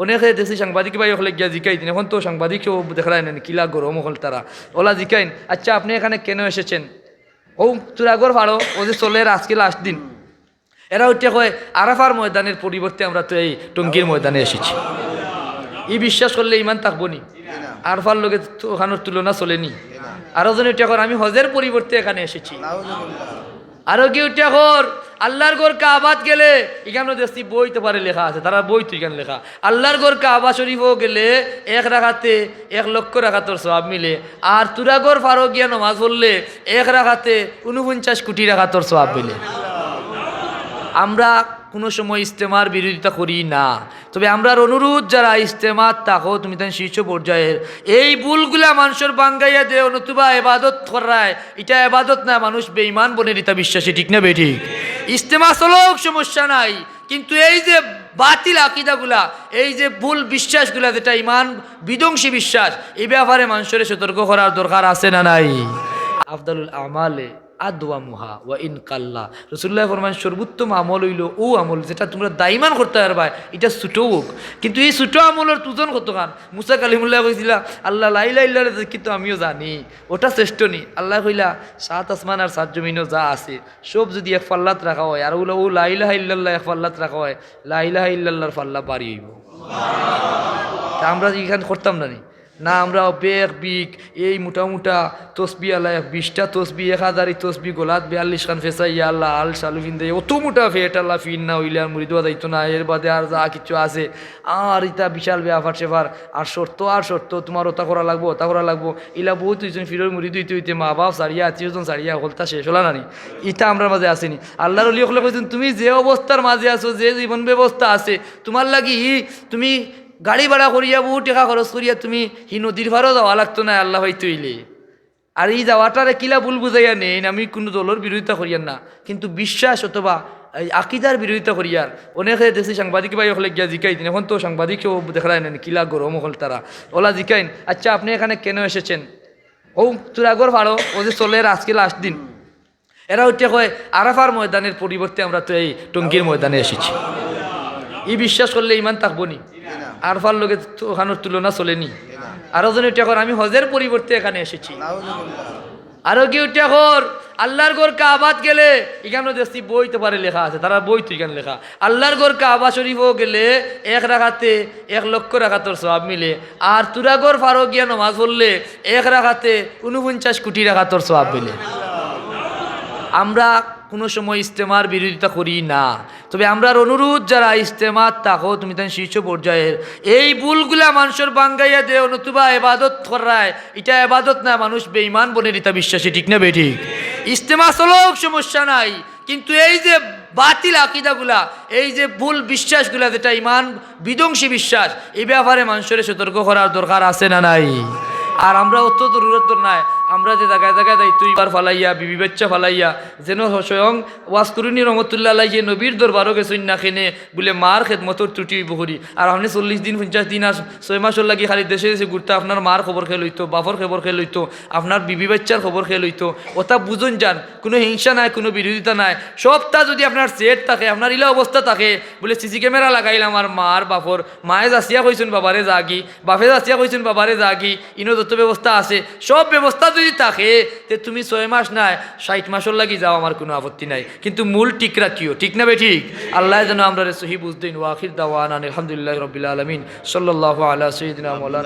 অনেকে দেশি সাংবাদিক ভাই হলে গিয়া জিকাই দিন, এখন তো সাংবাদিকও দেখায় নেন কিলা গরম হল তারা ওলা জিকাইন, আচ্ছা আপনি এখানে কেন এসেছেন? ও তুরাগর ভাড়ো ও যে চলে আজকে লাস্ট দিন, এরা উঠে কয় আরাফার ময়দানের পরিবর্তে আমরা তো এই টঙ্গীর ময়দানে এসেছি। বিশ্বাস করলে ইমান থাকবো নি? আরফার লোকে ওখানোর তুলনা চলেনি। আরো জন উঠে কর আমি হজের পরিবর্তে এখানে এসেছি। আরো কি উঠে কর আল্লাহর ঘর কাবাত গেলে এখানে দেখছি বইতে পারে লেখা আছে, তারা বই তো এখানে লেখা আল্লাহর ঘর কাবা শরীফও গেলে 1 রাকাতে 1 লক্ষ রাকাতের সওয়াব মিলে, আর তুরাগর ফারো গিয়া নামাজ পড়লে 1 রাকাতে 49 কোটি রাকাতের সওয়াব মিলে। আমরা কোনো সময় ইস্তেমার বিরোধিতা করি না, তবে আমরা অনুরোধ যারা ইস্তেমার থাকো তুমি তাই শীর্ষ পর্যায়ের এই ভুলগুলা মানুষের বাঙ্গাইয়া দে নতুবা এবাদত করায়, এটা এবাদত না, মানুষ বেঈমান বনে রিতা বিশ্বাসী, ঠিক না বেঠিক? ইস্তেমা চলোক সমস্যা নাই, কিন্তু এই যে বাতিল আকিদাগুলা, এই যে ভুল বিশ্বাসগুলা যেটা ইমান বিধ্বংসী বিশ্বাস, এই ব্যাপারে মানুষের সতর্ক করার দরকার আছে না নাই? আফদালুল আমালে আদওয়ামুহা ওয়া ইন কাল্লা, রাসূলুল্লাহ ফরমান সর্বোত্তম আমল হইল ও আমল যেটা তোমরা দাইমান করতে পারবা, এটা ছোট হোক, কিন্তু এই ছোট আমলের তুজন কত খান। মুসা কালিমুল্লাহ কইছিল আল্লাহ লা ইলাহা ইল্লাল্লাহ, কিন্তু আমিও জানি ওটা শ্রেষ্ঠ নি। আল্লাহ কইলা 7 আসমান আর 7 জমিনও যা আছে সব যদি এক পাল্লাত রাখা হয়, আর ওগুলো ও লা ইলাহা ইল্লাল্লাহ এক পাল্লাত রাখা হয়, লা ইলাহা ইল্লাল্লাহর পাল্লা পারি হইব। তা আমরা এখানে করতাম না নি না, আমরা বেগ বিগ এই মোটা তসবি আল্লাহ 20টা তসবি 1000 তসবি গোলাত 42 খান ফেসাইয়া আল্লাহ আল শালু ফিন দেয়, অত মোটা ফেট আল্লাহ ফিন না হইলে আর মুড়ি দেওয়া যাইতো না। এর বাদে আর যা কিছু আছে আর ইটা বিশাল ব্যাপার সেবার, আর শর্ত তোমার ওটা করা লাগবো ইলা বহুত হইছেন ফিরোর মুড়ি দিতে হইতে মা বাপ সারিয়া আত্মীয়জন সারিয়া হলতা শেষ হলা নানি, ইটা আমরা মাঝে আসেনি। আল্লাহর ওলি হলে কইছেন তুমি যে অবস্থার মাঝে আছো, যে জীবন ব্যবস্থা আছে তোমার লাগি, তুমি গাড়ি ভাড়া করিয়া বহু টাকা খরচ করিয়া তুমি হি নদীর ভাড়াও যাওয়া লাগতো না আল্লাহ হয়তো ইলে। আর এই যাওয়াটারে কিলা ভুল বুঝাইয়া নেই, আমি কোনো দলের বিরোধিতা করিয়ার না, কিন্তু বিশ্বাস অথবা আকিদার বিরোধিতা করিয়ার। অনেকে দেশি সাংবাদিক ভাই হলে গিয়া জিকাই দিন, এখন তো সাংবাদিকও দেখায় নেন কিলা গরম হল তারা ওলা জিকাইন, আচ্ছা আপনি এখানে কেন এসেছেন? ও তুরাগর ভাড়ো ও যে চলে আজকে লাস্ট দিন, এরা উঠে কয় আরাফার ময়দানের পরিবর্তে আমরা তো এই টঙ্গীর ময়দানে এসেছি। বিশ্বাস করলে ইমান থাকবো নি? আরফার লোকে ওখানোর তুলনা চলেনি। আরো জন উঠে কর আমি হজের পরিবর্তে এখানে এসেছি। আরো কি উঠে কর আল্লাহর ঘর কাবাত গেলে এখানে দেখছি বইতে পারে লেখা আছে, তারা বই তো এখানে লেখা আল্লাহর ঘর কাবা শরীফও গেলে 1 রাকাতে 1 লক্ষ রাকাতের সওয়াব মিলে, আর তুরাগর ফারো গিয়া নামাজ পড়লে 1 রাকাতে 49 কোটি রাকাতের সওয়াব মিলে। আমরা কোনো সময় ইস্তেমার বিরোধিতা করি না, তবে আমরা অনুরোধ যারা ইস্তেমার থাকো তুমি তাই শীর্ষ পর্যায়ের এই ভুলগুলা মানুষের বাঙ্গাইয়া দে নতুবা এবাদত করায়, এটা এবাদত না, মানুষ বেঈমান বনে রিতা বিশ্বাসী, ঠিক না বেঠিক? ইস্তেমা চলোক সমস্যা নাই, কিন্তু এই যে বাতিল আকিদাগুলা, এই যে ভুল বিশ্বাসগুলা যেটা ইমান বিধ্বংসী বিশ্বাস, এই ব্যাপারে মানুষের সতর্ক করার দরকার আছে না নাই? আর আমরা অত জরুরত নাই, আমরা যে জায়গায় দায়িত্ব ইবার ফালাইয়া বিবি বাচ্চা ফালাইয়া যেন স্বয়ং ওয়াসকুরুনি রহমতুল্লাহ আলাই যে নবীর দরবারও গেছেন না খেনে বলে মার খেদমতর ত্রুটি বহরি, আর আপনি 40 দিন 50 দিন আর 6 মাসের লাগি খালি দেশে দেশে ঘুরতে আপনার মার খবর খেয়ে লইতো, বাপর খবর খেয়ে লইতো, আপনার বিবি বাচ্চার খবর খেয়ে লইতো। ওটা বুঝুন যান, কোনো হিংসা নাই, কোনো বিরোধিতা নাই, সবটা যদি আপনার সেট থাকে, আপনার ইলা অবস্থা থাকে বলে সিসি ক্যামেরা লাগাইলাম আমার মার বাপর, মায়ে যাচিয়া কইছেন বাবারে জাগি, বাপে যাচিয়া কইছেন বাবারে জাগি, ইনো যত ব্যবস্থা আছে সব ব্যবস্থা যদি থাকে তে তুমি 6 মাস নাই 60 মাসের লাগি যাও, আমার কোনো আপত্তি নাই, কিন্তু মূল ঠিক রাখিও, ঠিক না বে ঠিক? আল্লাহ যেন আমরা সহি বুঝ দিন। ওয়া আখির দাওয়ানা আলহামদুলিল্লাহি রাব্বিল আলামিন সাল্লাল্লাহু আলা সাইয়্যিদিনা মাওলানা।